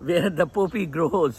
where the poppy grows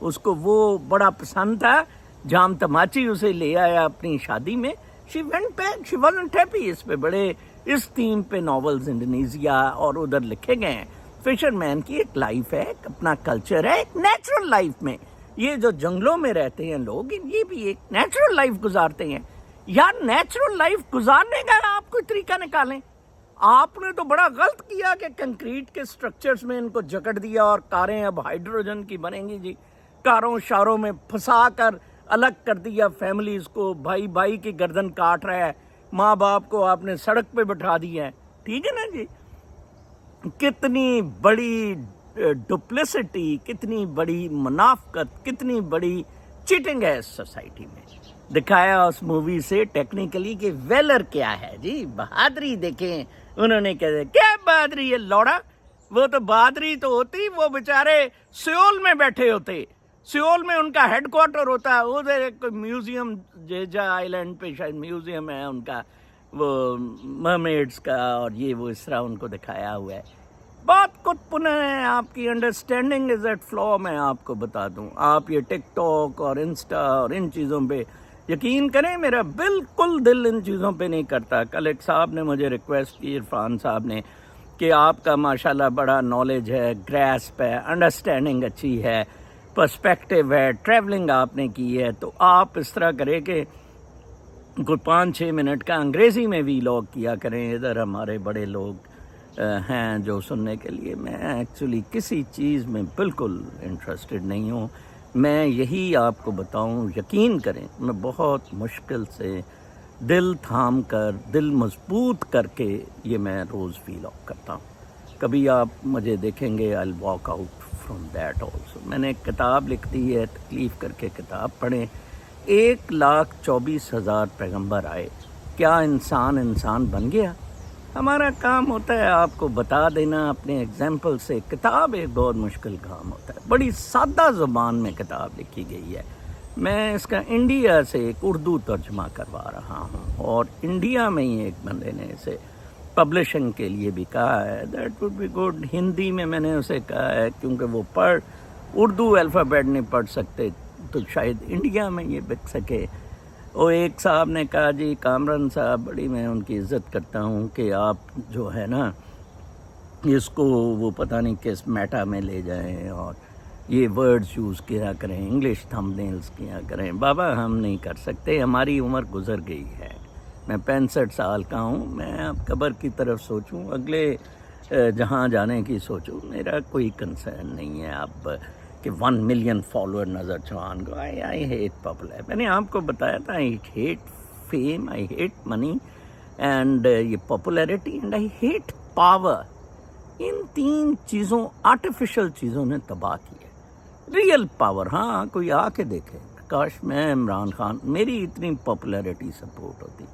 اس کو وہ بڑا پسند تھا. جام تماچی اسے لے آیا اپنی شادی میں. She went back, she wasn't happy. اس پہ بڑے اس تھیم پہ ناولز انڈونیزیا اور ادھر لکھے گئے ہیں. فشر مین کی ایک لائف ہے, ایک اپنا کلچر ہے, ایک نیچرل لائف میں. یہ جو جنگلوں میں رہتے ہیں لوگ, یہ بھی ایک نیچرل لائف گزارتے ہیں. یار نیچرل لائف گزارنے کا آپ کوئی طریقہ نکالیں. آپ نے تو بڑا غلط کیا کہ کنکریٹ کے سٹرکچرز میں ان کو جکڑ دیا اور کاریں اب ہائیڈروجن کی بنیں گی جی. کاروں شاروں میں پھنسا کر الگ کر دیا فیملیز کو. بھائی بھائی کی گردن کاٹ رہا ہے, ماں باپ کو آپ نے سڑک پہ بٹھا دیا ہے. ٹھیک ہے نا جی. کتنی بڑی ڈپلیسٹی, کتنی بڑی منافقت, کتنی بڑی چیٹنگ ہے اس سوسائٹی میں. دکھایا اس مووی سے ٹیکنیکلی کہ ویلر کیا ہے جی. بہادری دیکھیں انہوں نے کیا بہادری ہے لوڑا. وہ تو بہادری تو ہوتی, وہ بیچارے سیول میں بیٹھے ہوتے. سیول میں ان کا ہیڈ کوارٹر ہوتا ہے. ادھر ایک میوزیم جیجا آئی لینڈ پہ شاید میوزیم ہے ان کا, وہ مرمیڈس کا, اور یہ وہ اس طرح ان کو دکھایا ہوا ہے. بات کچھ پنہ ہے, آپ کی انڈرسٹینڈنگ از ایٹ فلو. میں آپ کو بتا دوں, آپ یہ ٹک ٹاک اور انسٹا اور ان چیزوں پہ یقین کریں, میرا بالکل دل ان چیزوں پہ نہیں کرتا. کل ایک صاحب نے مجھے ریکویسٹ کی, عرفان صاحب نے, کہ آپ کا ماشاءاللہ بڑا نالج ہے, گریسپ ہے, انڈرسٹینڈنگ اچھی ہے, پرسپیکٹیو ہے, ٹریولنگ آپ نے کی ہے, تو آپ اس طرح کریں کہ کوئی 5-6 منٹ کا انگریزی میں ویلاگ کیا کریں. ادھر ہمارے بڑے لوگ ہیں جو سننے کے لیے. میں ایکچولی کسی چیز میں بالکل انٹرسٹڈ نہیں ہوں. میں یہی آپ کو بتاؤں, یقین کریں, میں بہت مشکل سے دل تھام کر, دل مضبوط کر کے یہ میں روز ویلاگ کرتا ہوں. کبھی آپ مجھے دیکھیں گے I'll walk out from that also. میں نے ایک کتاب لکھ دی ہے, تکلیف کر کے کتاب پڑھیں. 1,24,000 پیغمبر آئے, کیا انسان بن گیا؟ ہمارا کام ہوتا ہے آپ کو بتا دینا اپنے ایگزامپل سے. کتاب ایک بہت مشکل کام ہوتا ہے. بڑی سادہ زبان میں کتاب لکھی گئی ہے. میں اس کا انڈیا سے ایک اردو ترجمہ کروا رہا ہوں, اور انڈیا میں ہی ایک بندے نے اسے پبلشنگ کے لیے بھی کہا ہے that would be good. Hindi میں نے اسے کہا ہے کیونکہ وہ اردو الفابیٹ نہیں پڑھ سکتے, تو شاید انڈیا میں یہ بک سکے. وہ ایک صاحب نے کہا جی, کامران صاحب, بڑی میں ان کی عزت کرتا ہوں, کہ آپ جو ہے نا اس کو وہ پتہ نہیں کس میٹا میں لے جائیں اور یہ ورڈز یوز کیا کریں, انگلش تھم نیلز کیا کریں. بابا ہم نہیں کر سکتے, ہماری عمر گزر گئی ہے. میں 65 سال کا ہوں. میں اب قبر کی طرف سوچوں, اگلے جہاں جانے کی سوچوں. میرا کوئی کنسرن نہیں ہے اب کہ 1 ملین فالوور نظر چوہان کو. I hate popular. میں نے آپ کو بتایا تھا, I hate fame, I hate money and یہ popularity, and I hate power. ان 3 چیزوں, آرٹیفیشل چیزوں نے تباہ کی ہے. ریئل پاور, ہاں کوئی آ کے دیکھے, کاش میں عمران خان, میری اتنی پاپولیرٹی سپورٹ ہوتی,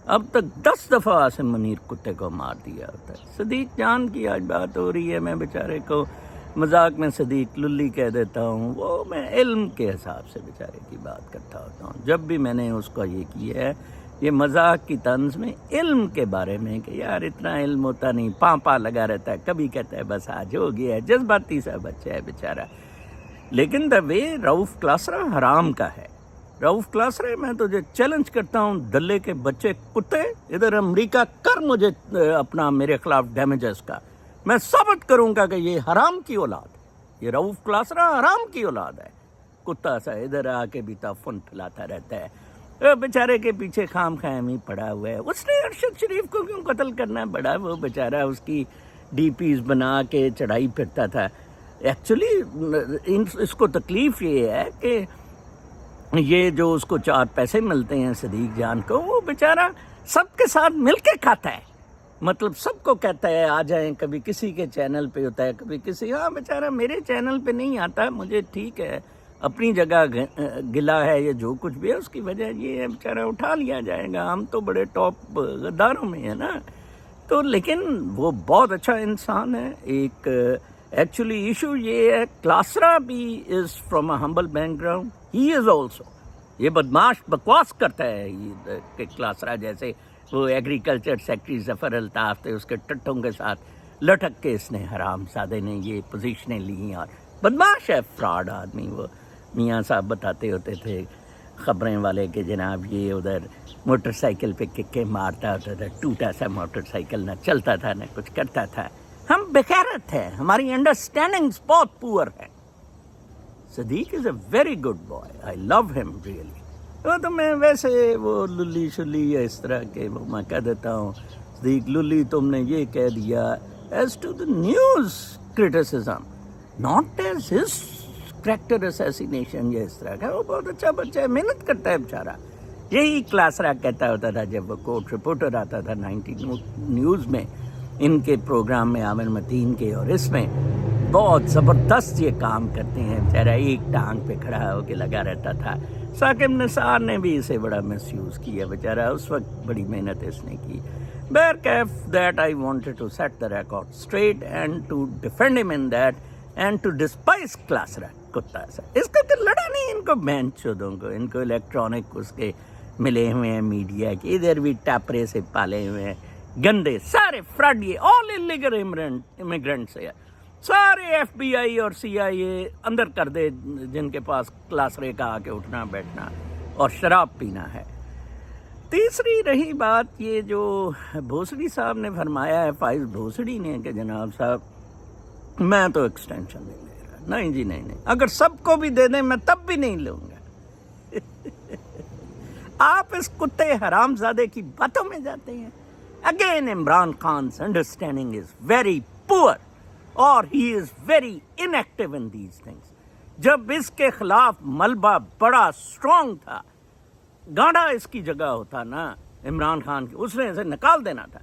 اب تک 10 دفعہ عاصم منیر کتے کو مار دیا ہوتا ہے. صدیق جان کی آج بات ہو رہی ہے, میں بیچارے کو مذاق میں صدیق للی کہہ دیتا ہوں. وہ میں علم کے حساب سے بیچارے کی بات کرتا ہوتا ہوں. جب بھی میں نے اس کو یہ کیا ہے, یہ مذاق کی طنز میں علم کے بارے میں, کہ یار اتنا علم ہوتا نہیں, پاں لگا رہتا ہے, کبھی کہتا ہے بس آج ہو گیا ہے, جذباتی سا بچہ ہے بیچارہ. لیکن دا وے رؤف کلاسرا حرام کا ہے. رؤف کلاسرا, میں تجھے چیلنج کرتا ہوں, دلے کے بچے کتے, ادھر امریکہ کر مجھے اپنا میرے خلاف ڈیمیجز کا, میں ثابت کروں گا کہ یہ حرام کی اولاد ہے. یہ رؤف کلاسرا حرام کی اولاد ہے. کتا سا ادھر آ کے بھی تفن پھیلاتا رہتا ہے, بیچارے کے پیچھے خام خیامی پڑا ہوا ہے. اس نے ارشد شریف کو کیوں قتل کرنا بڑا, وہ بیچارہ اس کی ڈی پیز بنا کے چڑھائی پھرتا تھا. ایکچولی اس کو تکلیف یہ ہے کہ یہ جو اس کو 4 پیسے ملتے ہیں صدیق جان کو, وہ بیچارہ سب کے ساتھ مل کے کھاتا ہے. مطلب سب کو کہتا ہے آ جائیں, کبھی کسی کے چینل پہ ہوتا ہے, کبھی کسی, ہاں بیچارہ میرے چینل پہ نہیں آتا, مجھے ٹھیک ہے, اپنی جگہ گلا ہے, یہ جو کچھ بھی ہے اس کی وجہ یہ ہے, بیچارہ اٹھا لیا جائے گا. ہم تو بڑے ٹاپ غداروں میں ہیں نا. تو لیکن وہ بہت اچھا انسان ہے. ایک ایکچولی ایشو یہ ہے, کلاسرا بھی is from a humble back ground, he is also. یہ بدماش بکواس کرتا ہے کہ کلاسرا جیسے وہ ایگریکلچر سیکٹری ظفر الطاف تھے, اس کے ٹٹوں کے ساتھ لٹک کے اس نے حرام زادے نے یہ پوزیشنیں لی اور بدماش ہے، فراڈ آدمی. وہ میاں صاحب بتاتے ہوتے تھے خبریں والے کہ جناب یہ ادھر موٹر سائیکل پہ ککے مارتا ہوتا تھا، ٹوٹا سا موٹر سائیکل، نہ چلتا تھا نہ کچھ کرتا تھا. ہم بغیرت ہیں، ہماری انڈرسٹینڈنگز بہت پور ہے. صدیق از اے ویری گڈ بوائے، آئی لو ہم ریئلی. وہ تو میں ویسے وہ للی شلی یا اس طرح کے وہ میں کہہ دیتا ہوں صدیق للی تم نے یہ کہہ دیا as to the news criticism, not as his character assassination یا اس طرح کا. وہ بہت اچھا بچہ ہے، محنت کرتا ہے بیچارہ. یہی کلاسرا کہتا ہوتا تھا جب وہ کوٹ رپورٹر آتا تھا 90 نیوز میں، ان کے پروگرام میں، عامر متین کے، اور اس میں بہت زبردست یہ کام کرتے ہیں. بیچارہ ایک ٹانگ پہ کھڑا ہو کے لگا رہتا تھا. ثاقب نثار نے بھی اسے بڑا مس یوز کیا بیچارہ، اس وقت بڑی محنت اس نے کی. بہرکیف that I wanted to set the record straight and to defend him in that and to despise Klasra. کتا سا اس کا تو لڑا نہیں ان کو، بہن چودوں کو، ان کو الیکٹرانک اس کے ملے ہوئے ہیں میڈیا کے، ادھر بھی ٹاپرے سے پالے ہوئے ہیں، گندے سارے فراڈ، یہ آل انلیگل امیگرینٹس ہے. سارے ایف بی آئی اور سی آئی اے اندر کر دے جن کے پاس کلاسرے کا آ کے اٹھنا بیٹھنا اور شراب پینا ہے. تیسری رہی بات یہ جو بھوسڑی صاحب نے فرمایا ہے، فائز بھوسڑی نے، کہ جناب صاحب میں تو ایکسٹینشن نہیں لے رہا. نہیں جی نہیں، اگر سب کو بھی دے دیں میں تب بھی نہیں لوں گا. آپ اس کتے حرام زادے کی باتوں میں جاتے ہیں. Again Imran Khan's understanding is very poor اور he is very inactive in these things. جب اس کے خلاف ملبہ بڑا اسٹرانگ تھا، گانڈا اس کی جگہ ہوتا نا عمران خان کی، اس نے اسے نکال دینا تھا.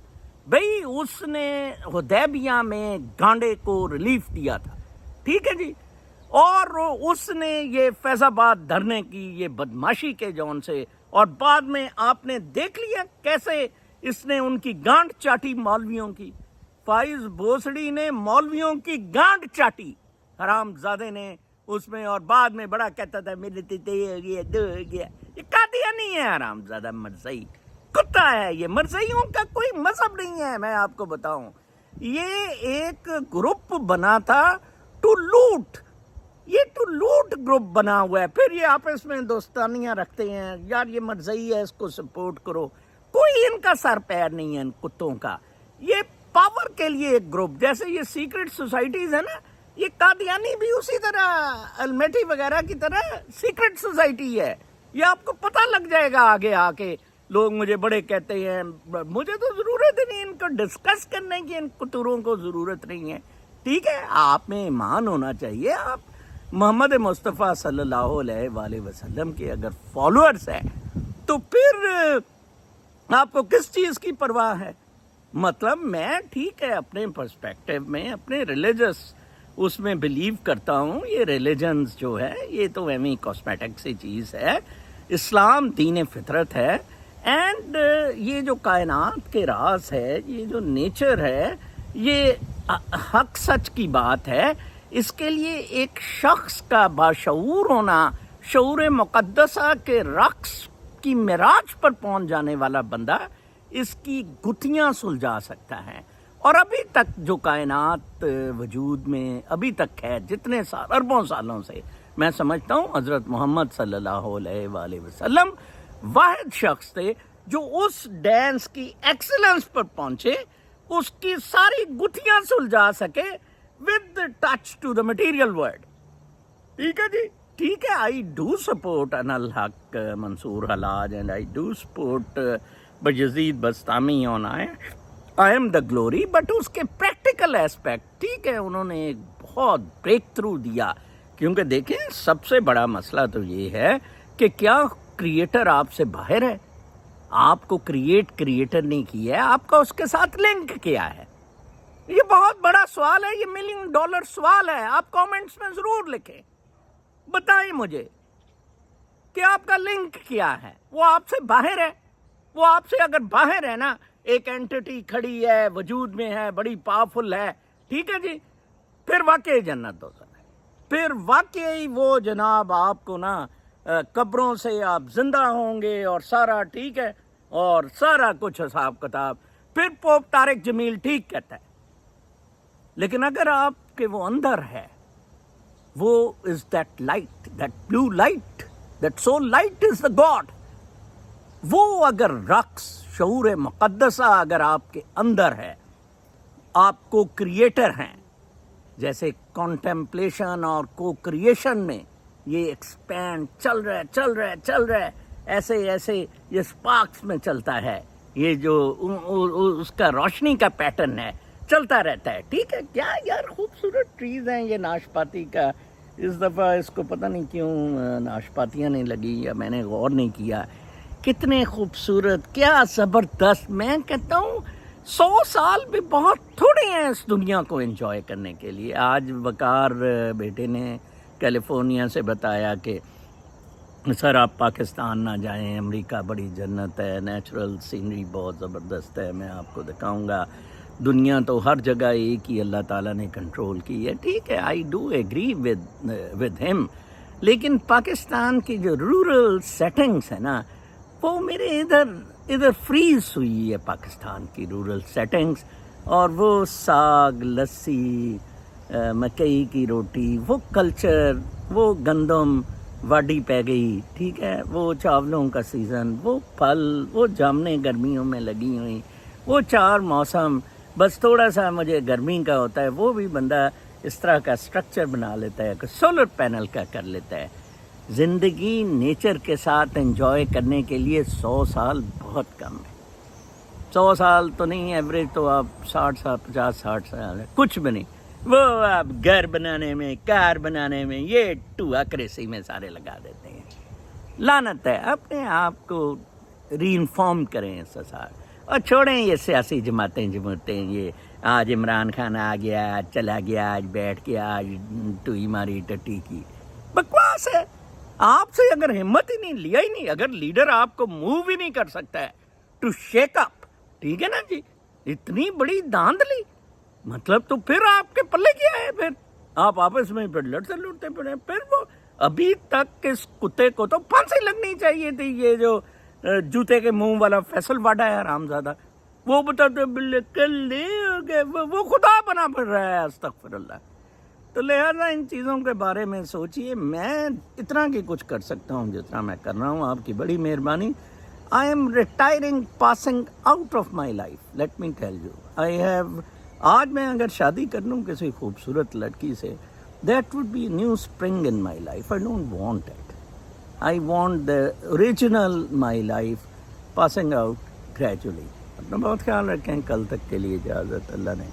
بھئی اس نے حدیبیہ میں گانڈے کو ریلیف دیا تھا، ٹھیک ہے جی، اور اس نے یہ فیض آباد دھرنے کی یہ بدماشی کے جون سے، اور بعد میں آپ نے دیکھ لیا کیسے اس نے ان کی گانڈ چاٹی مولویوں کی. فائز بھوسڑی نے مولویوں کی گانڈ چاٹی حرام زادے نے اس میں، اور بعد میں بڑا کہتا تھا میرے تیتے ہو گیا، دو ہو گیا. یہ قادیانی ہے حرام زادہ، مرزئی کتا ہے. یہ مرزئیوں کا کوئی مذہب نہیں ہے، میں آپ کو بتاؤں. یہ ایک گروپ بنا تھا ٹو لوٹ، یہ ٹو لوٹ گروپ بنا ہوا ہے. پھر یہ آپس میں دوستانیاں رکھتے ہیں، یار یہ مرزئی ہے اس کو سپورٹ کرو. کوئی ان کا سر پیر نہیں ہے ان کتوں کا. یہ پاور کے لیے ایک گروپ، جیسے یہ سیکرٹ سوسائٹیز ہے نا، یہ قادیانی بھی اسی طرح المیٹی وغیرہ کی طرح سیکرٹ سوسائٹی ہے. یہ آپ کو پتہ لگ جائے گا آگے آ کے. لوگ مجھے بڑے کہتے ہیں، مجھے تو ضرورت نہیں ان کو ڈسکس کرنے کی، ان کتوروں کو ضرورت نہیں ہے. ٹھیک ہے، آپ میں ایمان ہونا چاہیے. آپ محمد مصطفیٰ صلی اللہ علیہ وآلہ وسلم کے اگر فالوورز ہیں تو پھر آپ کو کس چیز کی پرواہ ہے؟ مطلب میں ٹھیک ہے اپنے پرسپیکٹیو میں، اپنے ریلیجس اس میں بلیو کرتا ہوں. یہ ریلیجنز جو ہے یہ تو ایویں کاسمیٹک سی چیز ہے. اسلام دین فطرت ہے. اینڈ یہ جو کائنات کے راز ہے، یہ جو نیچر ہے، یہ حق سچ کی بات ہے. اس کے لیے ایک شخص کا باشعور ہونا، شعور مقدسہ کے رقص کی معراج پر پہنچ جانے والا بندہ اس کی گتھیاں سلجھا سکتا ہے. اور ابھی تک جو کائنات وجود میں ابھی تک ہے، جتنے سال، اربوں سالوں سے، میں سمجھتا ہوں حضرت محمد صلی اللہ علیہ وآلہ وسلم واحد شخص تھے جو اس ڈانس کی ایکسلنس پر پہنچے، اس کی ساری گتھیاں سلجھا سکے with touch to the material world. ٹھیک ہے جی، ٹھیک ہے. I do support Anal Haq, Mansoor Halaj, and I do support Bayezid Bastami on I am the glory, but اس کے پریکٹیکل ایسپیکٹ، ٹھیک ہے، انہوں نے ایک بہت بریک تھرو دیا. کیونکہ دیکھیں سب سے بڑا مسئلہ تو یہ ہے کہ کیا کریٹر آپ سے باہر ہے؟ آپ کو کریٹر نہیں کیا ہے، آپ کا اس کے ساتھ لنک کیا ہے؟ یہ بہت بڑا سوال ہے، یہ $1 ملین سوال ہے. آپ کامنٹس میں ضرور لکھیں، بتائیں مجھے کہ آپ کا لنک کیا ہے. وہ آپ سے باہر ہے. وہ آپ سے اگر باہر ہے نا، ایک اینٹیٹی کھڑی ہے، وجود میں ہے، بڑی پاورفل ہے، ٹھیک ہے جی، پھر واقعی جنت دوزخ ہے. پھر واقعی وہ جناب آپ کو نا قبروں سے آپ زندہ ہوں گے اور سارا ٹھیک ہے، اور سارا کچھ حساب کتاب. پھر پوپ طارق جمیل ٹھیک کہتا ہے. لیکن اگر آپ کے وہ اندر ہے وہ is that light, that blue light, that soul light is the god. وہ اگر رقص, شعور مقدسہ اگر آپ کے اندر ہے, آپ کو کریٹر ہیں, جیسے کانٹمپلیشن اور کو کریشن میں یہ ایکسپینڈ چل رہا ہے, ایسے یہ اسپارکس میں چلتا ہے, یہ جو اس کا روشنی کا پیٹرن ہے چلتا رہتا ہے. ٹھیک ہے, کیا یار خوبصورت ٹریز ہیں یہ ناشپاتی کا. اس دفعہ اس کو پتہ نہیں کیوں ناشپاتیاں نہیں لگی, یا میں نے غور نہیں کیا. کتنے خوبصورت, کیا زبردست. میں کہتا ہوں 100 سال بھی بہت تھوڑے ہیں اس دنیا کو انجوائے کرنے کے لیے. آج وقار بیٹے نے کیلیفورنیا سے بتایا کہ سر آپ پاکستان نہ جائیں, امریکہ بڑی جنت ہے, نیچرل سینری بہت زبردست ہے, میں آپ کو دکھاؤں گا. دنیا تو ہر جگہ ایک ہی اللہ تعالیٰ نے کنٹرول کی ہے. ٹھیک ہے, آئی ڈو ایگری ود ہم, لیکن پاکستان کی جو رورل سیٹنگس ہیں نا, وہ میرے ادھر فریز ہوئی ہے پاکستان کی رورل سیٹنگس. اور وہ ساگ, لسی, مکئی کی روٹی, وہ کلچر, وہ گندم واڈی پہ گئی, ٹھیک ہے, وہ چاولوں کا سیزن, وہ پھل, وہ جامنیں گرمیوں میں لگی ہوئی, وہ 4 موسم. بس تھوڑا سا مجھے گرمی کا ہوتا ہے, وہ بھی بندہ اس طرح کا سٹرکچر بنا لیتا ہے کہ سولر پینل کا کر لیتا ہے. زندگی نیچر کے ساتھ انجوائے کرنے کے لیے 100 سال بہت کم ہے. 100 سال تو نہیں, ایوریج تو آپ 60 سال, 50-60 سال ہے, کچھ بھی نہیں. وہ آپ گھر بنانے میں, کار بنانے میں, یہ ٹو ایکریسی میں سارے لگا دیتے ہیں. لعنت ہے. اپنے آپ کو ری انفارم کریں اس سال, اور چھوڑیں یہ سیاسی جماعتیں, یہ آج عمران خان آ گیا, آج چلا گیا, آج بیٹھ گیا, آج ٹوئی ماری ٹٹی کی. بکواس ہے. آپ سے اگر ہمت ہی نہیں, لیا ہی نہیں, اگر لیڈر آپ کو موو ہی نہیں کر سکتا ہے ٹو شیک اپ, ٹھیک ہے نا جی, اتنی بڑی دھاندلی, مطلب تو پھر آپ کے پلے کیا ہے؟ پھر آپ آپس میں پھر لڑتے پڑے. پھر وہ ابھی تک اس کتے کو تو پھانسی لگنی چاہیے تھی. یہ جو جوتے کے منہ والا فیصل واڈا ہے حرامزادہ, وہ بتاتے بالکل ہو گئے, وہ خدا بنا پڑ رہا ہے, استغفر اللہ. تو لہٰذا ان چیزوں کے بارے میں سوچئے. میں اتنا کی کچھ کر سکتا ہوں جتنا میں کر رہا ہوں, آپ کی بڑی مہربانی. I am retiring, passing out of my life. Let me tell you, I have, آج میں اگر شادی کر لوں کسی خوبصورت لڑکی سے, that would be new spring in my life. I don't want it. I want the original my life passing out gradually. اپنا بہت خیال رکھیں. کل تک کے لیے اجازت. اللہ نے